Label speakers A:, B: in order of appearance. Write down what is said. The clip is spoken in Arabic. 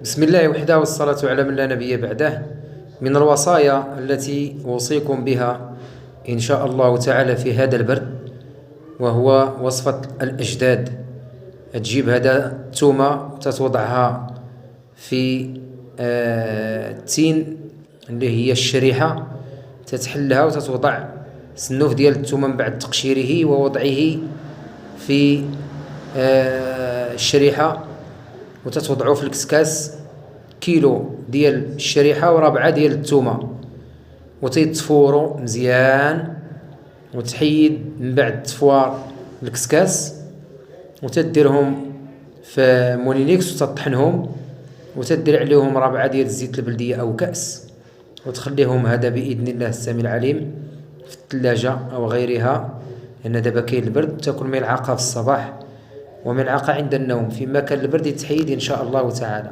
A: بسم الله وحده والصلاة على من لا نبي بعده. من الوصايا التي أوصيكم بها إن شاء الله تعالى في هذا البرد وهو وصفة الأجداد. تجيب هذا التومة وتتوضعها في التين اللي هي الشريحة، تتحلها وتتوضع سنوف ديال التومة من بعد تقشيره ووضعه في الشريحة، وتتوضعوا في الكسكاس كيلو ديال الشريحة وربعة ديال الثومة، وتيتفوروا مزيان، وتحيد من بعد تفوار الكسكاس وتديرهم في مولينيكس وتطحنهم، وتدير عليهم ربعة ديال الزيت البلدية أو كأس، وتخليهم هذا بإذن الله السميع العليم في الثلاجة أو غيرها، لأن دابا كاين البرد. تاكل ملعقة في الصباح وملعقة عند النوم، فيما كان البرد يتحيد إن شاء الله تعالى.